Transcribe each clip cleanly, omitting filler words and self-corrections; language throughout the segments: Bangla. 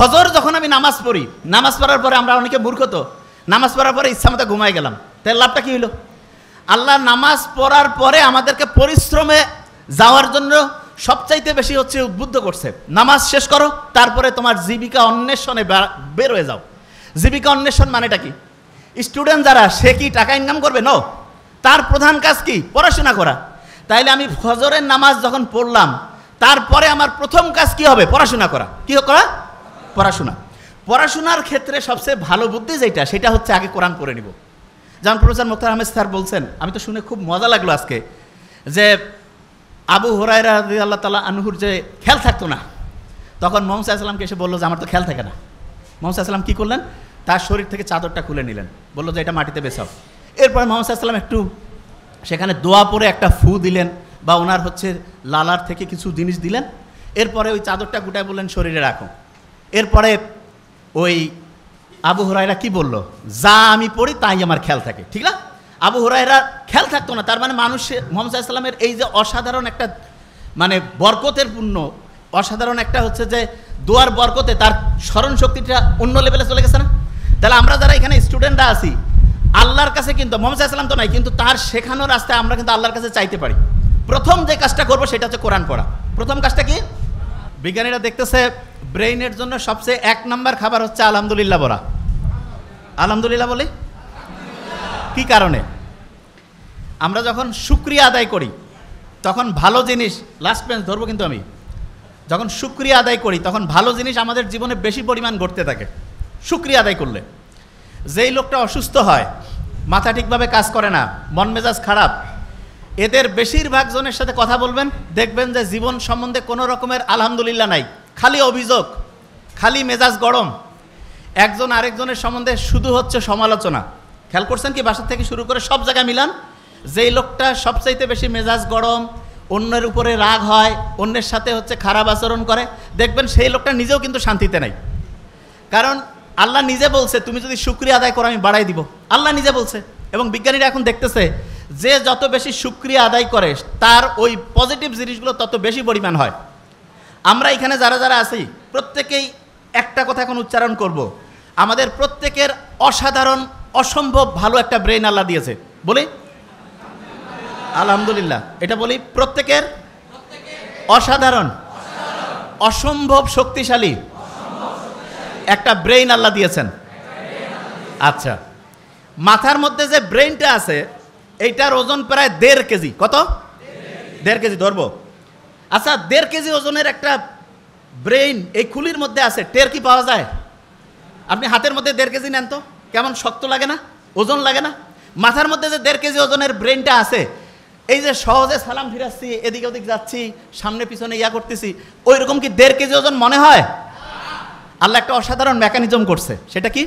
ফজর যখন আমি নামাজ পড়ি, নামাজ পড়ার পরে আমরা অনেকে মূর্খ তো, নামাজ পড়ার পরে ইচ্ছা মতো ঘুমাই গেলাম, তাই লাভটা কি হলো? আল্লাহ নামাজ পড়ার পরে আমাদেরকে পরিশ্রমে যাওয়ার জন্য সবচাইতে বেশি হচ্ছে উদ্বুদ্ধ করছে। নামাজ শেষ করো, তারপরে তোমার জীবিকা অন্বেষণে বের হয়ে যাও। জীবিকা অন্বেষণ মানেটা কি? স্টুডেন্ট যারা, সে কি টাকা ইনকাম করবে? নো, তার প্রধান কাজ কি? পড়াশোনা করা। তাইলে আমি ফজরের নামাজ যখন পড়লাম, তারপরে আমার প্রথম কাজ কি হবে? পড়াশোনা করা। কি করা? পড়াশোনা। পড়াশোনার ক্ষেত্রে সবচেয়ে ভালো বুদ্ধি যেটা, সেটা হচ্ছে আগে কোরআন পড়ে নিব। যেমন প্রফেসর মুখতার আহমেদ স্যার বলছেন, আমি তো শুনে খুব মজা লাগলো আজকে, যে আবু হুরায়রা রাদিয়াল্লাহু তাআলা আনহুর যে খেয়াল থাকতো না, তখন মুহাম্মদ সাল্লাল্লাহু আলাইহি ওয়াসাল্লামকে এসে বললো যে আমার তো খেয়াল থাকে না। মুহাম্মদ সাল্লাল্লাহু আলাইহি ওয়াসাল্লাম কী করলেন? তার শরীর থেকে চাদরটা খুলে নিলেন, বললো যে এটা মাটিতে বেছাও। এরপরে মুহাম্মদ সাল্লাল্লাহু আলাইহি ওয়াসাল্লাম একটু সেখানে দোয়া পরে একটা ফু দিলেন, বা ওনার হচ্ছে লালার থেকে কিছু জিনিস দিলেন। এরপরে ওই চাদরটা গুটায় বললেন শরীরে রাখো। এরপরে ওই আবু হুরায়রা কি বলল? যা আমি পড়ি তাই আমার খেয়াল থাকে, ঠিক না? আবু হুরায়রা খেয়াল থাকতো না, তার মানে মানুষ মুহাম্মদ সাল্লাল্লাহু আলাইহি ওয়াসাল্লামের এই যে অসাধারণ একটা মানে বরকতের পূর্ণ অসাধারণ একটা হচ্ছে যে দোয়ার বরকতে তার স্মরণ শক্তিটা অন্য লেভেলে চলে গেছে না? তাহলে আমরা যারা এখানে স্টুডেন্টরা আছি, আল্লাহর কাছে কিন্তু মুহাম্মদ সাল্লাল্লাহু আলাইহি ওয়াসাল্লাম তো নাই, কিন্তু তার শেখানোর রাস্তায় আমরা কিন্তু আল্লাহর কাছে চাইতে পারি। প্রথম যে কাজটা করবো সেটা হচ্ছে কোরআন পড়া। প্রথম কাজটা কি? বিজ্ঞানীরা দেখতেছে ব্রেইনের জন্য সবচেয়ে 1 নম্বর খাবার হচ্ছে আলহামদুলিল্লাহ বলা। আলহামদুলিল্লাহ বলি কি কারণে? আমরা যখন শুকরিয়া আদায় করি, তখন ভালো জিনিস, লাস্ট বেঞ্চ ধরবো কিন্তু আমি, যখন শুকরিয়া আদায় করি তখন ভালো জিনিস আমাদের জীবনে বেশি পরিমাণ ঘটতে থাকে শুকরিয়া আদায় করলে। যেই লোকটা অসুস্থ হয়, মাথা ঠিকভাবে কাজ করে না, মন মেজাজ খারাপ, এদের বেশিরভাগ জনের সাথে কথা বলবেন, দেখবেন যে জীবন সম্বন্ধে কোনো রকমের আলহামদুলিল্লাহ নাই, খালি অভিযোগ, খালি মেজাজ গরম। একজন আরেকজনের সম্বন্ধে শুধু হচ্ছে সমালোচনা। খেয়াল করছেন কি? বাসা থেকে শুরু করে সব জায়গায় মিলান, যেই লোকটা সবচাইতে বেশি মেজাজ গরম, অন্যের উপরে রাগ হয়, অন্যের সাথে হচ্ছে খারাপ আচরণ করে, দেখবেন সেই লোকটা নিজেও কিন্তু শান্তিতে নাই। কারণ আল্লাহ নিজে বলছে তুমি যদি শুকরিয়া আদায় করো আমি বাড়াই দিব, আল্লাহ নিজে বলছে। এবং বিজ্ঞানীরা এখন দেখতেছে যে যত বেশি শুকরিয়া আদায় করে তার ওই পজিটিভ জিনিসগুলো তত বেশি পরিমাণ হয়। আমরা এখানে যারা যারা আছি প্রত্যেকেই একটা কথা এখন উচ্চারণ করব, আমাদের প্রত্যেকের অসাধারণ অসম্ভব ভালো একটা ব্রেন আল্লাহ দিয়েছে। বলি আলহামদুলিল্লাহ। এটা বলি প্রত্যেকের অসাধারণ অসম্ভব শক্তিশালী একটা ব্রেইন আল্লাহ দিয়েছেন। আচ্ছা, মাথার মধ্যে যে ব্রেইনটা আছে এইটার ওজন প্রায় 1.5 কেজি। কত? 1.5 কেজি ধরবো। আচ্ছা, 1.5 কেজি ওজনের একটা ব্রেইন এই খুলির মধ্যে আছে, টের কি পাওয়া যায়? আপনি হাতের মধ্যে 1.5 কেজি নেন তো, কেমন শক্ত লাগে না? ওজন লাগে না? মাথার মধ্যে যে 1.5 কেজি ওজনের ব্রেইনটা আছে, এই যে সহজে সালাম ফিরাচ্ছি, এদিকে ওদিক যাচ্ছি, সামনে পিছনে ইয়া করতেছি, ওই রকম কি 1.5 কেজি ওজন মনে হয়? আল্লাহ একটা অসাধারণ মেকানিজম করছে। সেটা কি?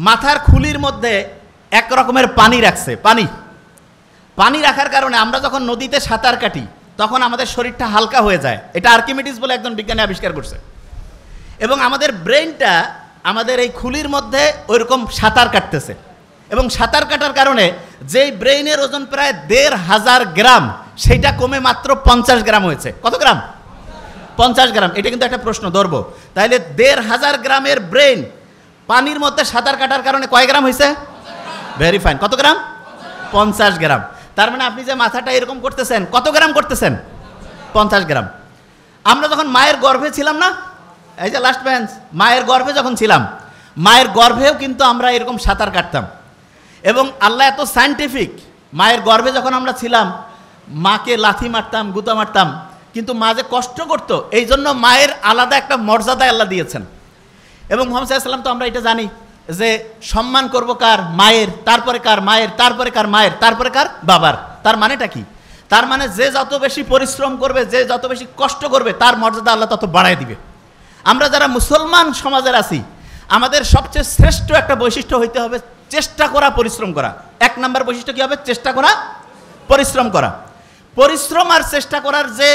মাথার খুলির মধ্যে এক রকমের পানি রাখছে। পানি রাখার কারণে আমরা যখন নদীতে সাঁতার কাটি তখন আমাদের শরীরটা হালকা হয়ে যায়। এটা আর্কিমিডিস বলে একজন বিজ্ঞানী আবিষ্কার করছে। এবং আমাদের ব্রেইনটা আমাদের এই খুলির মধ্যে ওইরকম সাঁতার কাটতেছে, এবং সাঁতার কাটার কারণে যেই ব্রেইনের ওজন প্রায় 1,500 গ্রাম, সেইটা কমে মাত্র 50 গ্রাম হয়েছে। কত গ্রাম? 50 গ্রাম। এটা কিন্তু একটা প্রশ্ন ধরবো। তাহলে 1,500 গ্রামের ব্রেইন পানির মধ্যে সাঁতার কাটার কারণে কয় গ্রাম হয়েছে? Very fine. কত গ্রাম? 50 গ্রাম। তার মানে আপনি যে মাথাটা এরকম করতেছেন, কত গ্রাম করতেছেন? 50 গ্রাম। আমরা যখন মায়ের গর্ভে ছিলাম না, এই যে লাস্ট বেঞ্চ, মায়ের গর্ভে যখন ছিলাম, মায়ের গর্ভেও কিন্তু আমরা এরকম সাঁতার কাটতাম। এবং আল্লাহ এত সায়েন্টিফিক, মায়ের গর্ভে যখন আমরা ছিলাম মাকে লাথি মারতাম, গুতা মারতাম, কিন্তু মা যে কষ্ট করতো, এই জন্য মায়ের আলাদা একটা মর্যাদা আল্লাহ দিয়েছেন। এবং মুহাম্মদ সাল্লাল্লাহু আলাইহি ওয়াসাল্লাম তো আমরা এটা জানি যে সম্মান করব কার? মায়ের, তারপরে কার? মায়ের, তারপরে কার? মায়ের, তারপরে কার? বাবার। তার মানেটা কি? তার মানে যে যত বেশি পরিশ্রম করবে, যে যত বেশি কষ্ট করবে, তার মর্যাদা আল্লাহ তত বাড়ায় দিবে। আমরা যারা মুসলমান সমাজের আছি, আমাদের সবচেয়ে শ্রেষ্ঠ একটা বৈশিষ্ট্য হইতে হবে চেষ্টা করা, পরিশ্রম করা। 1 নম্বর বৈশিষ্ট্য কি হবে? চেষ্টা করা, পরিশ্রম করা। পরিশ্রম আর চেষ্টা করার যে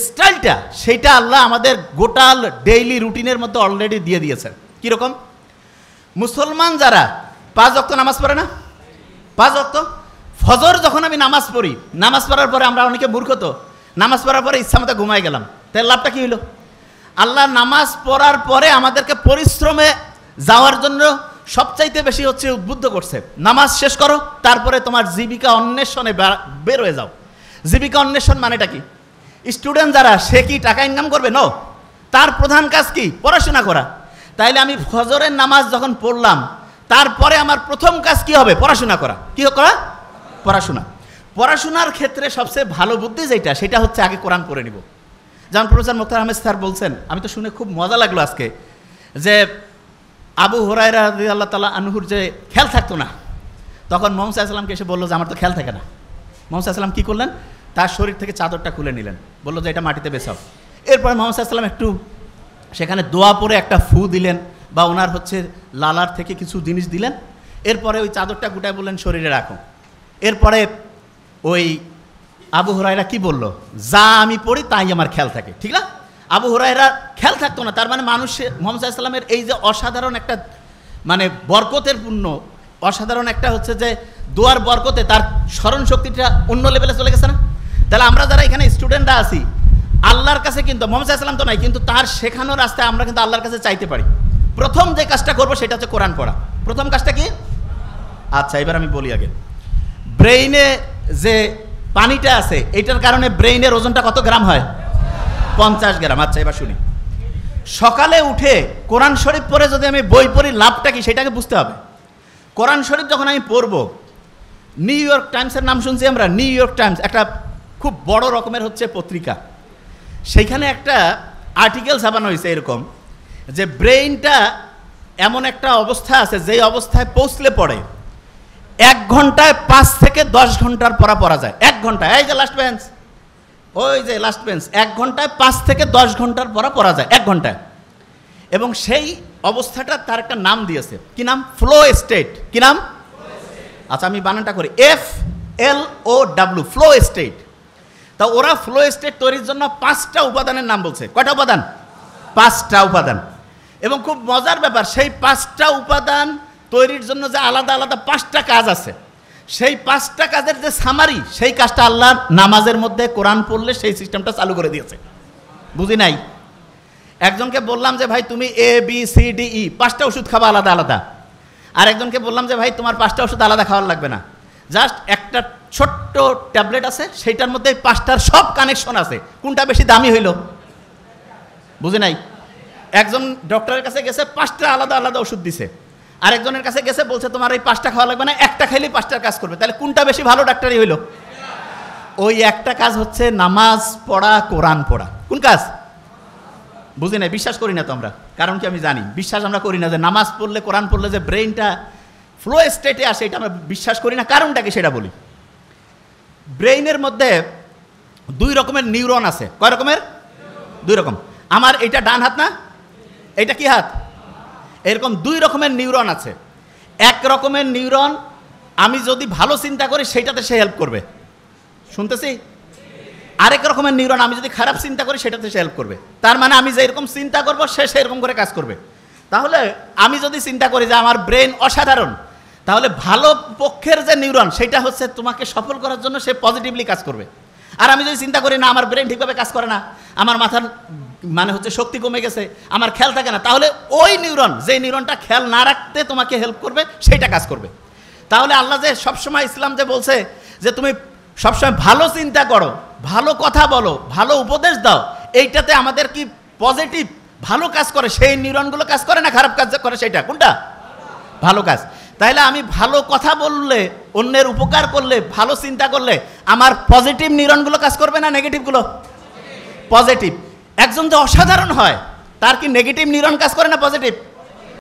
স্টাইলটা, সেইটা আল্লাহ আমাদের গোটাল ডেইলি রুটিনের মধ্যে অলরেডি দিয়ে দিয়েছেন। কীরকম? মুসলমান যারা 5 ওয়াক্ত নামাজ পড়ে না, 5 ওয়াক্ত, ফজর যখন আমি নামাজ পড়ি, নামাজ পড়ার পরে আমরা অনেকে মূর্খ তো, নামাজ পড়ার পরে ইচ্ছা মতো ঘুমাই গেলাম, তাই লাভটা কি হলো? আল্লাহ নামাজ পড়ার পরে আমাদেরকে পরিশ্রমে যাওয়ার জন্য সবচাইতে বেশি হচ্ছে উদ্বুদ্ধ করছে। নামাজ শেষ করো, তারপরে তোমার জীবিকা অন্বেষণে বের হয়ে যাও। জীবিকা অন্বেষণ মানেটা কি? স্টুডেন্ট যারা, সে কি টাকা ইনকাম করবে? নো, তার প্রধান কাজ কি? পড়াশোনা করা। তাইলে আমি ফজরের নামাজ যখন পড়লাম, তারপরে আমার প্রথম কাজ কি হবে? পড়াশোনা করা। কি করা? পড়াশোনা। পড়াশোনার ক্ষেত্রে সবচেয়ে ভালো বুদ্ধি যেটা, সেটা হচ্ছে আগে কোরআন পড়ে নিব। যেমন প্রফেসর মোখতার আহমেদ স্যার বলছেন, আমি তো শুনে খুব মজা লাগলো আজকে, যে আবু হুরায়রা রাদিয়াল্লাহু তাআলা আনহুর যে খেয়াল থাকতো না, তখন মুহাম্মদ সাল্লাল্লাহু আলাইহি ওয়াসাল্লামকে এসে বললো যে আমার তো খেয়াল থাকে না। মুহাম্মদ সাল্লাল্লাহু আলাইহি ওয়াসাল্লাম কী করলেন? তার শরীর থেকে চাদরটা খুলে নিলেন, বললো যে এটা মাটিতে বেছাও। এরপরে মুহাম্মদ সাল্লাল্লাহু আলাইহি ওয়াসাল্লাম একটু সেখানে দোয়া পরে একটা ফু দিলেন, বা ওনার হচ্ছে লালার থেকে কিছু জিনিস দিলেন। এরপরে ওই চাদরটা গুটায় বললেন শরীরে রাখো। এরপরে ওই আবু হুরায়রা কি বলল? যা আমি পড়ি তাই আমার খেয়াল থাকে। ঠিক না? আবু হুরায়রা খেয়াল থাকতো না, তার মানে মানুষের মুহাম্মদ সাল্লাল্লাহু আলাইহি ওয়াসাল্লামের এই যে অসাধারণ একটা মানে বরকতের পূর্ণ অসাধারণ একটা হচ্ছে যে দোয়ার বরকতে তার স্মরণ শক্তিটা অন্য লেভেলে চলে গেছে না? তাহলে আমরা যারা এখানে স্টুডেন্টরা আছি, আল্লাহর কাছে কিন্তু মুহাম্মদ সাল্লাল্লাহু আলাইহি ওয়াসাল্লাম তো নাই, কিন্তু তার শেখানোর রাস্তায় আমরা কিন্তু আল্লাহর কাছে চাইতে পারি। প্রথম যে কাজটা করবো সেটা হচ্ছে কোরআন পড়া। প্রথম কাজটা কি? আচ্ছা, এবার আমি বলি আগে। ব্রেইনে যে পানিটা আছে, এটার কারণে ব্রেইনের ওজনটা কত গ্রাম হয়? 50 গ্রাম। আচ্ছা, এবার শুনি। সকালে উঠে কোরআন শরীফ পড়ে যদি আমি বই পড়ি, লাভটা কি সেটাকে বুঝতে হবে। কোরআন শরীফ যখন আমি পড়বো, নিউ ইয়র্ক টাইমসের নাম শুনছি আমরা। নিউ ইয়র্ক টাইমস একটা খুব বড় রকমের হচ্ছে পত্রিকা। সেইখানে একটা আর্টিকেল ছাপানো হয়েছে এরকম, যে ব্রেইনটা এমন একটা অবস্থা আছে, যেই অবস্থায় পৌঁছলে পড়ে 1 ঘন্টায় 5 থেকে 10 ঘন্টার পড়া যায়। 1 ঘন্টায়, এই যে লাস্ট বেঞ্চ, ওই যে লাস্ট বেঞ্চ, 1 ঘন্টায় 5 থেকে 10 ঘন্টার পড়া যায় 1 ঘন্টায়। এবং সেই অবস্থাটা তার একটা নাম দিয়েছে। কি নাম? Flow state. কি নাম? আচ্ছা, আমি বানানটা করি, FLOW, ফ্লো স্টেট। তা ওরা ফ্লো স্টেট তৈরির জন্য 5টা উপাদানের নাম বলছে। কয়টা উপাদান? 5টা উপাদান। এবং খুব মজার ব্যাপার, সেই 5টা উপাদান তৈরির জন্য যে আলাদা আলাদা 5টা কাজ আছে, সেই 5টা কাজের যে সামারি, সেই কাজটা আল্লাহ নামাজের মধ্যে কোরআন পড়লে সেই সিস্টেমটা চালু করে দিয়েছে। বুঝি নাই? একজনকে বললাম যে ভাই তুমি ABCDE 5টা ওষুধ খাবা আলাদা আলাদা। আর একজনকে বললাম যে ভাই তোমার 5টা ওষুধ আলাদা খাওয়ার লাগবে না, জাস্ট একটা ছোট্ট ট্যাবলেট আছে, সেইটার মধ্যে 5টার সব কানেকশন আছে। কোনটা বেশি দামি হইল? বুঝি নাই? একজন ডক্টরের কাছে গেছে, 5টা আলাদা আলাদা ওষুধ দিছে। আরেকজনের কাছে গেছে, বলছে তোমার এই 5টা খাওয়া লাগবে না, একটা খাইলেই 5টার কাজ করবে। তাহলে কোনটা বেশি ভালো ডাক্তারই হইল? ওই একটা কাজ হচ্ছে নামাজ পড়া, কোরআন পড়া। কোন কাজ? বুঝি নাই? বিশ্বাস করি না তো আমরা। কারণ কি? আমি জানি বিশ্বাস আমরা করি না যে নামাজ পড়লে, কোরআন পড়লে যে ব্রেইনটা ফ্লো স্টেটে আসে, এটা আমরা বিশ্বাস করি না। কারণটা কি সেটা বলি। ব্রেইনের মধ্যে 2 রকমের নিউরন আছে। কয় রকমের? 2 রকম। আমার এটা ডান হাত না, এটা কি হাত? এরকম 2 রকমের নিউরন আছে। এক রকমের নিউরন আমি যদি ভালো চিন্তা করি সেটাতে সে হেল্প করবে, শুনতেছি। আরেক রকমের নিউরন আমি যদি খারাপ চিন্তা করি সেটাতে সে হেল্প করবে। তার মানে আমি যে এরকম চিন্তা করবো, সে সেরকম করে কাজ করবে। তাহলে আমি যদি চিন্তা করি যে আমার ব্রেন অসাধারণ, তাহলে ভালো পক্ষের যে নিউরন, সেটা হচ্ছে তোমাকে সফল করার জন্য সে পজিটিভলি কাজ করবে। আর আমি যদি চিন্তা করি না আমার ব্রেন ঠিকভাবে কাজ করে না, আমার মাথার মানে হচ্ছে শক্তি কমে গেছে, আমার খেয়াল থাকে না, তাহলে ওই নিউরন, যে নিউরনটা খেয়াল না রাখতে তোমাকে হেল্প করবে, সেইটা কাজ করবে। তাহলে আল্লাহ যে সবসময়, ইসলাম যে বলছে যে তুমি সবসময় ভালো চিন্তা করো, ভালো কথা বলো, ভালো উপদেশ দাও, এইটাতে আমাদের কি পজিটিভ ভালো কাজ করে, সেই নিউরনগুলো কাজ করে না খারাপ কাজ করে? সেটা কোনটা? ভালো কাজ। তাইলে আমি ভালো কথা বললে, অন্যের উপকার করলে, ভালো চিন্তা করলে আমার পজিটিভ নিউরনগুলো কাজ করবে না নেগেটিভগুলো? পজিটিভ। একজন যে অসাধারণ হয়, তার কি নেগেটিভ নিউরন কাজ করে না পজিটিভ?